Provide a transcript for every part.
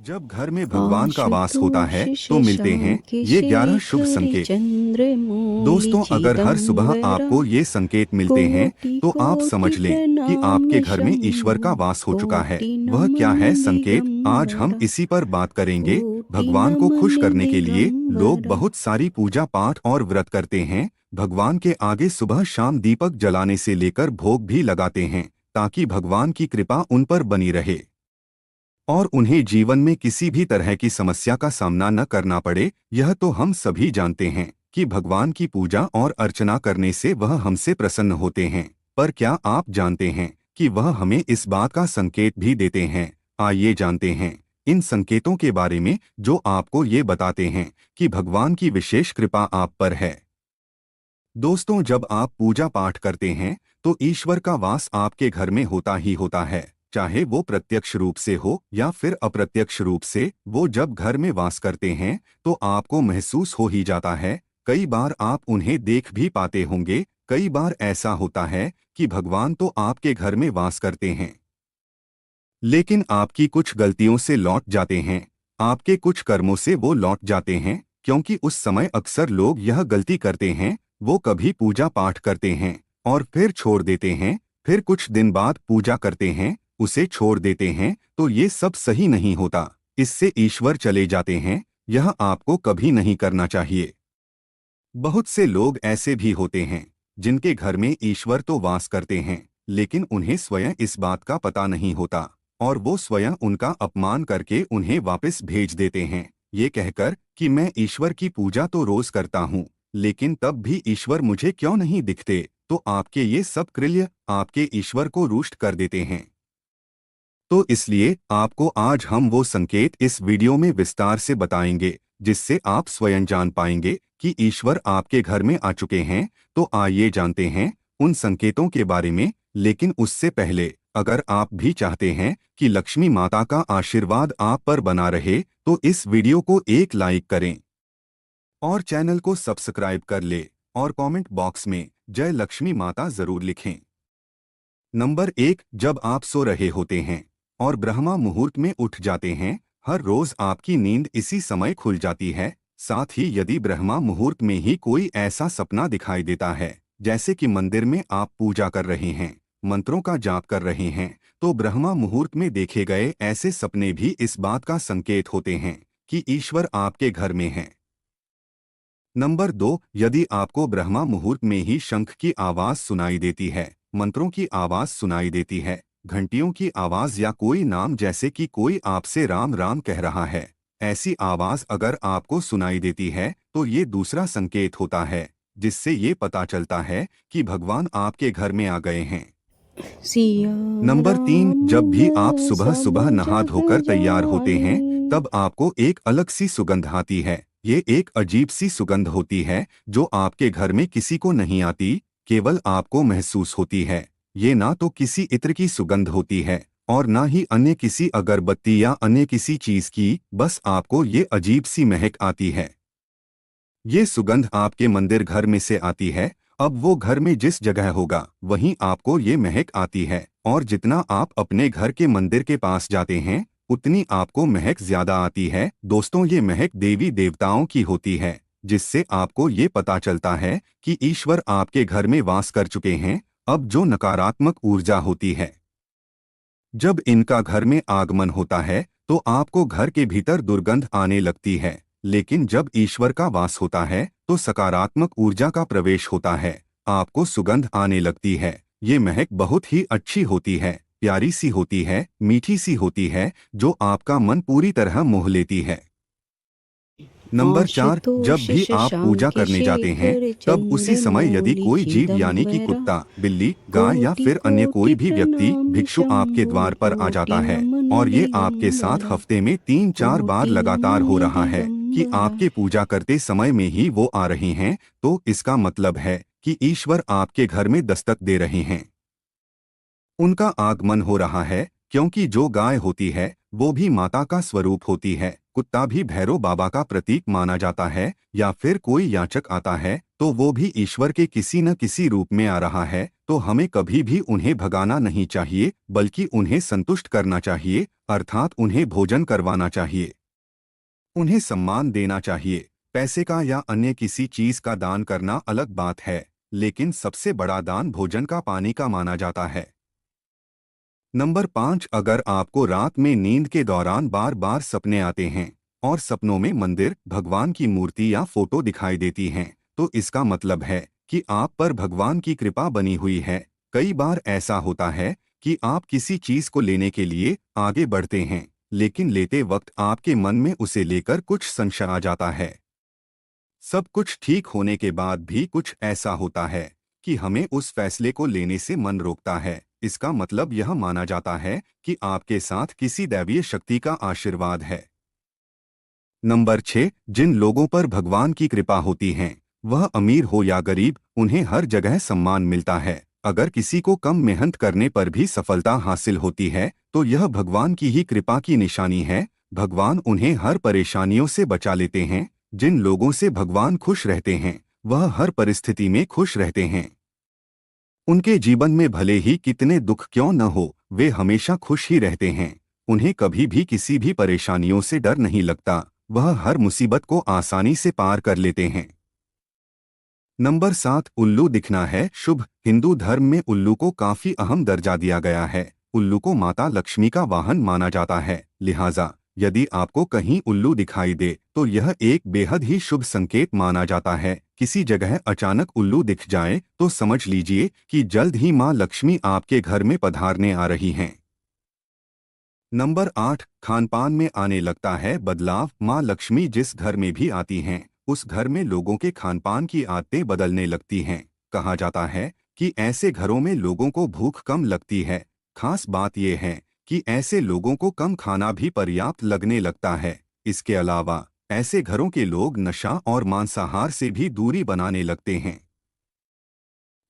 जब घर में भगवान का वास होता है आशुतोष तो मिलते हैं ये 11 शुभ शेखरि संकेत। चंद्रमौलि दोस्तों, अगर हर सुबह चिदंबरम आपको ये संकेत मिलते हैं कोटि तो आप कोटि समझ लें कि आपके घर में प्रणाम्यशं ईश्वर का वास हो चुका है। कोटि वह क्या नमन है संकेत, आज हम दिगंबरम इसी पर बात करेंगे। कोटि भगवान को खुश नमन करने के लिए लोग दिगंबरम। बहुत सारी पूजा पाठ और व्रत करते हैं। भगवान के आगे सुबह शाम दीपक जलाने से लेकर भोग भी लगाते हैं ताकि भगवान की कृपा उन पर बनी रहे और उन्हें जीवन में किसी भी तरह की समस्या का सामना न करना पड़े। यह तो हम सभी जानते हैं कि भगवान की पूजा और अर्चना करने से वह हमसे प्रसन्न होते हैं, पर क्या आप जानते हैं कि वह हमें इस बात का संकेत भी देते हैं? आइए जानते हैं इन संकेतों के बारे में जो आपको ये बताते हैं कि भगवान की विशेष कृपा आप पर है। दोस्तों, जब आप पूजा पाठ करते हैं तो ईश्वर का वास आपके घर में होता ही होता है, चाहे वो प्रत्यक्ष रूप से हो या फिर अप्रत्यक्ष रूप से। वो जब घर में वास करते हैं तो आपको महसूस हो ही जाता है। कई बार आप उन्हें देख भी पाते होंगे। कई बार ऐसा होता है कि भगवान तो आपके घर में वास करते हैं लेकिन आपकी कुछ गलतियों से लौट जाते हैं, आपके कुछ कर्मों से वो लौट जाते हैं, क्योंकि उस समय अक्सर लोग यह गलती करते हैं। वो कभी पूजा पाठ करते हैं और फिर छोड़ देते हैं, फिर कुछ दिन बाद पूजा करते हैं, उसे छोड़ देते हैं, तो ये सब सही नहीं होता। इससे ईश्वर चले जाते हैं। यह आपको कभी नहीं करना चाहिए। बहुत से लोग ऐसे भी होते हैं जिनके घर में ईश्वर तो वास करते हैं लेकिन उन्हें स्वयं इस बात का पता नहीं होता और वो स्वयं उनका अपमान करके उन्हें वापस भेज देते हैं, ये कहकर कि मैं ईश्वर की पूजा तो रोज करता हूँ लेकिन तब भी ईश्वर मुझे क्यों नहीं दिखते। तो आपके ये सब कृत्य आपके ईश्वर को रुष्ट कर देते हैं। तो इसलिए आपको आज हम वो संकेत इस वीडियो में विस्तार से बताएंगे जिससे आप स्वयं जान पाएंगे कि ईश्वर आपके घर में आ चुके हैं। तो आइए जानते हैं उन संकेतों के बारे में। लेकिन उससे पहले अगर आप भी चाहते हैं कि लक्ष्मी माता का आशीर्वाद आप पर बना रहे तो इस वीडियो को एक लाइक करें और चैनल को सब्सक्राइब कर ले और कमेंट बॉक्स में जय लक्ष्मी माता जरूर लिखें। नंबर 1, जब आप सो रहे होते हैं और ब्रह्मा मुहूर्त में उठ जाते हैं। हर रोज आपकी नींद इसी समय खुल जाती है। साथ ही यदि ब्रह्मा मुहूर्त में ही कोई ऐसा सपना दिखाई देता है जैसे कि मंदिर में आप पूजा कर रहे हैं, मंत्रों का जाप कर रहे हैं, तो ब्रह्मा मुहूर्त में देखे गए ऐसे सपने भी इस बात का संकेत होते हैं कि ईश्वर आपके घर में है। नंबर 2, यदि आपको ब्रह्मा मुहूर्त में ही शंख की आवाज सुनाई देती है, मंत्रों की आवाज सुनाई देती है, घंटियों की आवाज या कोई नाम जैसे कि कोई आपसे राम राम कह रहा है, ऐसी आवाज अगर आपको सुनाई देती है तो ये दूसरा संकेत होता है जिससे ये पता चलता है कि भगवान आपके घर में आ गए हैं। सिया नंबर 3, जब भी आप राम सुबह सब सुबह नहा जग धोकर तैयार होते हैं जानी। तब आपको एक अलग सी सुगंध आती है। ये एक अजीब सी सुगंध होती है जो आपके घर में किसी को नहीं आती, केवल आपको महसूस होती है। ये ना तो किसी इत्र की सुगंध होती है और ना ही अन्य किसी अगरबत्ती या अन्य किसी चीज की, बस आपको ये अजीब सी महक आती है। ये सुगंध आपके मंदिर घर में से आती है। अब वो घर में जिस जगह होगा वहीं आपको ये महक आती है और जितना आप अपने घर के मंदिर के पास जाते हैं उतनी आपको महक ज्यादा आती है। दोस्तों, ये महक देवी देवताओं की होती है जिससे आपको ये पता चलता है कि ईश्वर आपके घर में वास कर चुके हैं। अब जो नकारात्मक ऊर्जा होती है, जब इनका घर में आगमन होता है तो आपको घर के भीतर दुर्गंध आने लगती है, लेकिन जब ईश्वर का वास होता है तो सकारात्मक ऊर्जा का प्रवेश होता है, आपको सुगंध आने लगती है। ये महक बहुत ही अच्छी होती है, प्यारी सी होती है, मीठी सी होती है, जो आपका मन पूरी तरह मोह लेती है। नंबर 4, जब आशुतोष भी आप पूजा शशांक करने जाते हैं शेखर तब उसी समय यदि चंद्रमौलि कोई जीव यानी कि चिदंबरम कुत्ता, बिल्ली, गाय या कोटि फिर अन्य कोटि कोई भी व्यक्ति प्रणाम भिक्षु आपके शंभो द्वार पर आ कोटि जाता है नमन और ये आपके साथ दिगंबरम हफ्ते में 3-4 बार कोटि लगातार नमन हो रहा है कि दिगंबरम। आपके पूजा करते समय में ही वो आ रहे हैं, तो इसका मतलब है कि ईश्वर आपके घर में दस्तक दे रहे हैं। उनका आगमन हो रहा है, क्योंकि जो गाय होती है वो भी माता का स्वरूप होती है, कुत्ता भी भैरव बाबा का प्रतीक माना जाता है, या फिर कोई याचक आता है तो वो भी ईश्वर के किसी न किसी रूप में आ रहा है। तो हमें कभी भी उन्हें भगाना नहीं चाहिए बल्कि उन्हें संतुष्ट करना चाहिए। अर्थात उन्हें भोजन करवाना चाहिए, उन्हें सम्मान देना चाहिए। पैसे का या अन्य किसी चीज का दान करना अलग बात है, लेकिन सबसे बड़ा दान भोजन का पानी का माना जाता है। नंबर 5, अगर आपको रात में नींद के दौरान बार बार सपने आते हैं और सपनों में मंदिर, भगवान की मूर्ति या फोटो दिखाई देती हैं, तो इसका मतलब है कि आप पर भगवान की कृपा बनी हुई है। कई बार ऐसा होता है कि आप किसी चीज को लेने के लिए आगे बढ़ते हैं, लेकिन लेते वक्त आपके मन में उसे लेकर कुछ संशय आ जाता है। सब कुछ ठीक होने के बाद भी कुछ ऐसा होता है कि हमें उस फैसले को लेने से मन रोकता है। इसका मतलब यह माना जाता है कि आपके साथ किसी दैवीय शक्ति का आशीर्वाद है। नंबर 6, जिन लोगों पर भगवान की कृपा होती है, वह अमीर हो या गरीब, उन्हें हर जगह सम्मान मिलता है। अगर किसी को कम मेहनत करने पर भी सफलता हासिल होती है, तो यह भगवान की ही कृपा की निशानी है। भगवान उन्हें हर परेशानियों से बचा लेते हैं। जिन लोगों से भगवान खुश रहते हैं, वह हर परिस्थिति में खुश रहते हैं। उनके जीवन में भले ही कितने दुख क्यों न हो, वे हमेशा खुश ही रहते हैं। उन्हें कभी भी किसी भी परेशानियों से डर नहीं लगता। वह हर मुसीबत को आसानी से पार कर लेते हैं। नंबर 7, उल्लू दिखना है शुभ। हिंदू धर्म में उल्लू को काफी अहम दर्जा दिया गया है। उल्लू को माता लक्ष्मी का वाहन माना जाता है। लिहाजा यदि आपको कहीं उल्लू दिखाई दे, तो यह एक बेहद ही शुभ संकेत माना जाता है। किसी जगह अचानक उल्लू दिख जाए तो समझ लीजिए कि जल्द ही मां लक्ष्मी आपके घर में पधारने आ रही हैं। नंबर 8, खानपान में आने लगता है बदलाव। मां लक्ष्मी जिस घर में भी आती हैं, उस घर में लोगों के खानपान की आदतें बदलने लगती हैं। कहा जाता है कि ऐसे घरों में लोगों को भूख कम लगती है। खास बात यह है कि ऐसे लोगों को कम खाना भी पर्याप्त लगने लगता है। इसके अलावा ऐसे घरों के लोग नशा और मांसाहार से भी दूरी बनाने लगते हैं।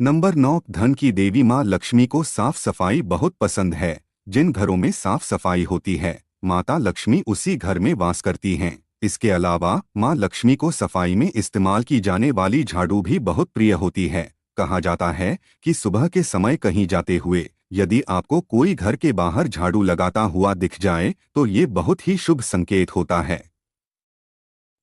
नंबर 9, धन की देवी मां लक्ष्मी को साफ सफाई बहुत पसंद है। जिन घरों में साफ सफाई होती है, माता लक्ष्मी उसी घर में वास करती हैं। इसके अलावा मां लक्ष्मी को सफाई में इस्तेमाल की जाने वाली झाड़ू भी बहुत प्रिय होती है। कहा जाता है कि सुबह के समय कहीं जाते हुए यदि आपको कोई घर के बाहर झाड़ू लगाता हुआ दिख जाए, तो ये बहुत ही शुभ संकेत होता है।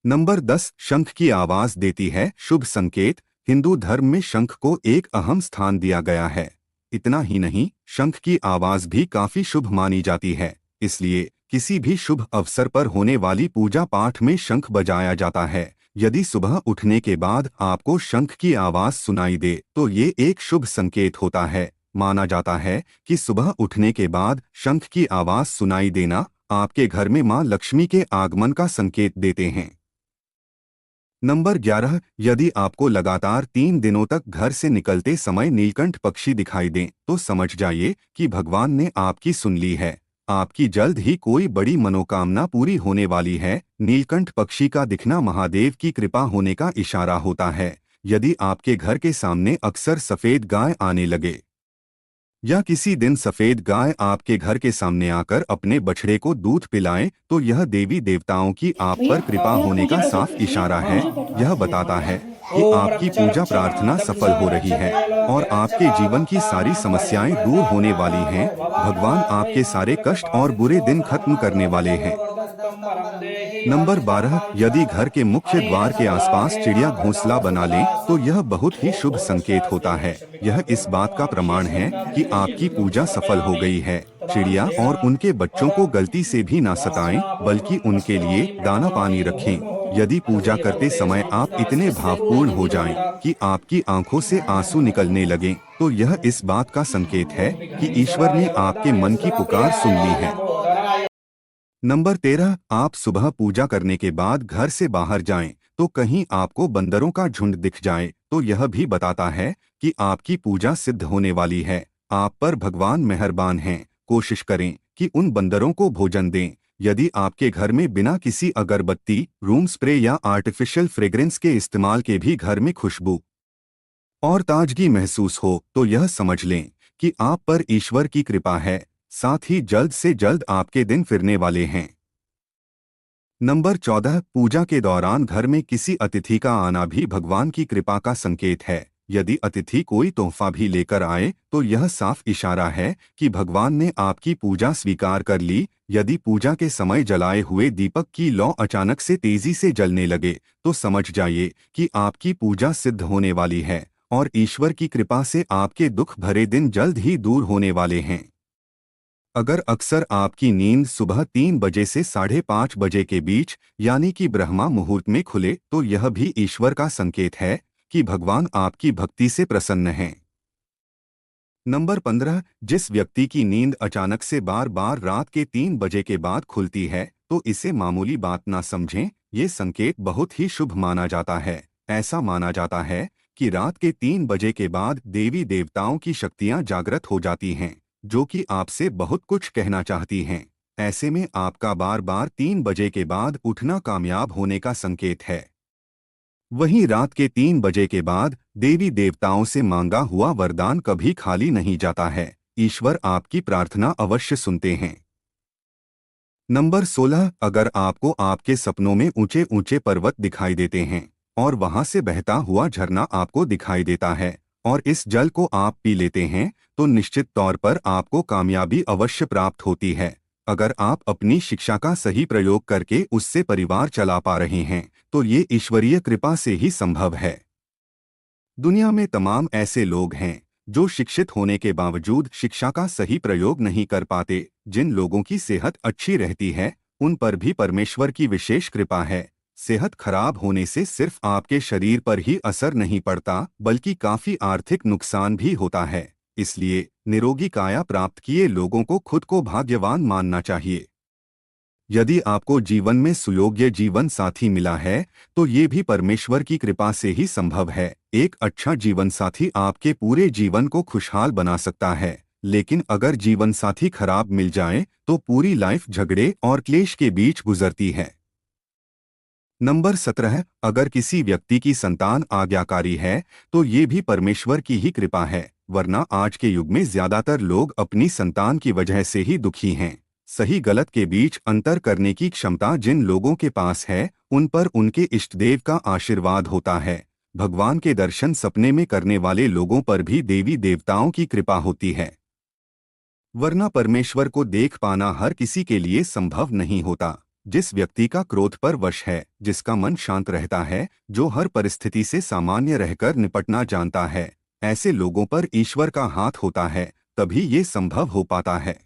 नंबर 10, शंख की आवाज देती है शुभ संकेत। हिंदू धर्म में शंख को एक अहम स्थान दिया गया है। इतना ही नहीं, शंख की आवाज भी काफी शुभ मानी जाती है। इसलिए किसी भी शुभ अवसर पर होने वाली पूजा पाठ में शंख बजाया जाता है। यदि सुबह उठने के बाद आपको शंख की आवाज सुनाई दे, तो ये एक शुभ संकेत होता है। माना जाता है कि सुबह उठने के बाद शंख की आवाज सुनाई देना आपके घर में मां लक्ष्मी के आगमन का संकेत देते हैं। नंबर 11, यदि आपको लगातार 3 दिनों तक घर से निकलते समय नीलकंठ पक्षी दिखाई दें, तो समझ जाइए कि भगवान ने आपकी सुन ली है। आपकी जल्द ही कोई बड़ी मनोकामना पूरी होने वाली है। नीलकंठ पक्षी का दिखना महादेव की कृपा होने का इशारा होता है। यदि आपके घर के सामने अक्सर सफेद गाय आने लगे या किसी दिन सफेद गाय आपके घर के सामने आकर अपने बछड़े को दूध पिलाएं, तो यह देवी देवताओं की आप भैया पर कृपा भैया होने पूजा का बैठो साफ इशारा है। पूजा बैठो यह बताता है कि ओम आपकी रक्ष पूजा रक्ष प्रार्थना सफल हो रही है और आपके जीवन की सारी समस्याएं दूर होने वाली हैं। भगवान आपके सारे कष्ट और बुरे दिन खत्म करने वाले हैं। नंबर 12, यदि घर के मुख्य द्वार के आसपास चिड़िया घोंसला बना लें, तो यह बहुत ही शुभ संकेत होता है। यह इस बात का प्रमाण है कि आपकी पूजा सफल हो गई है। चिड़िया और उनके बच्चों को गलती से भी ना सताएं, बल्कि उनके लिए दाना पानी रखें। यदि पूजा करते समय आप इतने भावपूर्ण हो जाएं कि आपकी आंखों से आंसू निकलने लगें, तो यह इस बात का संकेत है कि ईश्वर ने आपके मन की पुकार सुन ली है। नंबर 13, आप सुबह पूजा करने के बाद घर से बाहर जाएं, तो कहीं आपको बंदरों का झुंड दिख जाए, तो यह भी बताता है कि आपकी पूजा सिद्ध होने वाली है। आप पर भगवान मेहरबान हैं। कोशिश करें कि उन बंदरों को भोजन दें। यदि आपके घर में बिना किसी अगरबत्ती, रूम स्प्रे या आर्टिफिशियल फ्रेग्रेंस के इस्तेमाल के भी घर में खुशबू और ताजगी महसूस हो, तो यह समझ लें कि आप पर ईश्वर की कृपा है। साथ ही जल्द से जल्द आपके दिन फिरने वाले हैं। नंबर 14, पूजा के दौरान घर में किसी अतिथि का आना भी भगवान की कृपा का संकेत है। यदि अतिथि कोई तोहफा भी लेकर आए तो यह साफ इशारा है कि भगवान ने आपकी पूजा स्वीकार कर ली। यदि पूजा के समय जलाए हुए दीपक की लौ अचानक से तेजी से जलने लगे तो समझ जाइए कि आपकी पूजा सिद्ध होने वाली है और ईश्वर की कृपा से आपके दुख भरे दिन जल्द ही दूर होने वाले हैं। अगर अक्सर आपकी नींद सुबह 3 बजे से 5:30 बजे के बीच यानी कि ब्रह्मा मुहूर्त में खुले तो यह भी ईश्वर का संकेत है कि भगवान आपकी भक्ति से प्रसन्न हैं। नंबर 15, जिस व्यक्ति की नींद अचानक से बार बार रात के 3 बजे के बाद खुलती है तो इसे मामूली बात ना समझें। ये संकेत बहुत ही शुभ माना जाता है। ऐसा माना जाता है कि रात के 3 बजे के बाद देवी देवताओं की शक्तियां जागृत हो जाती हैं, जो कि आपसे बहुत कुछ कहना चाहती हैं। ऐसे में आपका बार बार 3 बजे के बाद उठना कामयाब होने का संकेत है। वहीं रात के 3 बजे के बाद देवी देवताओं से मांगा हुआ वरदान कभी खाली नहीं जाता है। ईश्वर आपकी प्रार्थना अवश्य सुनते हैं। नंबर 16, अगर आपको आपके सपनों में ऊंचे ऊंचे पर्वत दिखाई देते हैं और वहां से बहता हुआ झरना आपको दिखाई देता है और इस जल को आप पी लेते हैं तो निश्चित तौर पर आपको कामयाबी अवश्य प्राप्त होती है। अगर आप अपनी शिक्षा का सही प्रयोग करके उससे परिवार चला पा रहे हैं तो ये ईश्वरीय कृपा से ही संभव है। दुनिया में तमाम ऐसे लोग हैं जो शिक्षित होने के बावजूद शिक्षा का सही प्रयोग नहीं कर पाते। जिन लोगों की सेहत अच्छी रहती है उन पर भी परमेश्वर की विशेष कृपा है। सेहत खराब होने से सिर्फ आपके शरीर पर ही असर नहीं पड़ता बल्कि काफी आर्थिक नुकसान भी होता है। इसलिए निरोगी काया प्राप्त किए लोगों को खुद को भाग्यवान मानना चाहिए। यदि आपको जीवन में सुयोग्य जीवन साथी मिला है तो ये भी परमेश्वर की कृपा से ही संभव है। एक अच्छा जीवन साथी आपके पूरे जीवन को खुशहाल बना सकता है, लेकिन अगर जीवन साथी खराब मिल जाए तो पूरी लाइफ झगड़े और क्लेश के बीच गुजरती है। नंबर 17, अगर किसी व्यक्ति की संतान आज्ञाकारी है तो ये भी परमेश्वर की ही कृपा है, वरना आज के युग में ज्यादातर लोग अपनी संतान की वजह से ही दुखी हैं। सही गलत के बीच अंतर करने की क्षमता जिन लोगों के पास है उन पर उनके इष्टदेव का आशीर्वाद होता है। भगवान के दर्शन सपने में करने वाले लोगों पर भी देवी देवताओं की कृपा होती है, वरना परमेश्वर को देख पाना हर किसी के लिए संभव नहीं होता। जिस व्यक्ति का क्रोध पर वश है, जिसका मन शांत रहता है, जो हर परिस्थिति से सामान्य रहकर निपटना जानता है, ऐसे लोगों पर ईश्वर का हाथ होता है, तभी ये संभव हो पाता है।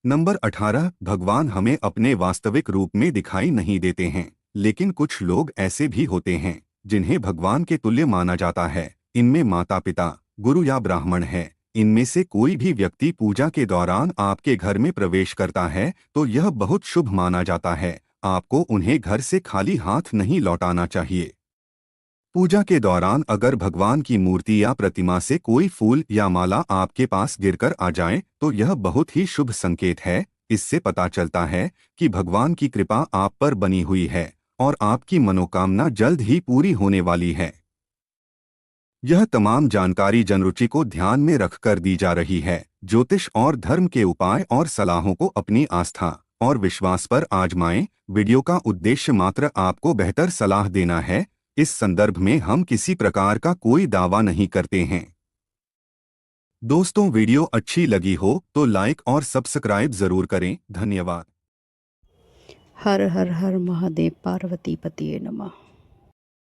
नंबर 18, भगवान हमें अपने वास्तविक रूप में दिखाई नहीं देते हैं, लेकिन कुछ लोग ऐसे भी होते हैं जिन्हें भगवान के तुल्य माना जाता है। इनमें माता पिता, गुरु या ब्राह्मण है। इनमें से कोई भी व्यक्ति पूजा के दौरान आपके घर में प्रवेश करता है तो यह बहुत शुभ माना जाता है। आपको उन्हें घर से खाली हाथ नहीं लौटाना चाहिए। पूजा के दौरान अगर भगवान की मूर्ति या प्रतिमा से कोई फूल या माला आपके पास गिरकर आ जाए तो यह बहुत ही शुभ संकेत है। इससे पता चलता है कि भगवान की कृपा आप पर बनी हुई है और आपकी मनोकामना जल्द ही पूरी होने वाली है। यह तमाम जानकारी जनरुचि को ध्यान में रखकर दी जा रही है। ज्योतिष और धर्म के उपाय और सलाहों को अपनी आस्था और विश्वास पर आजमाएं। वीडियो का उद्देश्य मात्र आपको बेहतर सलाह देना है। इस संदर्भ में हम किसी प्रकार का कोई दावा नहीं करते हैं। दोस्तों, वीडियो अच्छी लगी हो तो लाइक और सब्सक्राइब जरूर करें। धन्यवाद। हर हर हर महादेव, पार्वती पतिये नमः।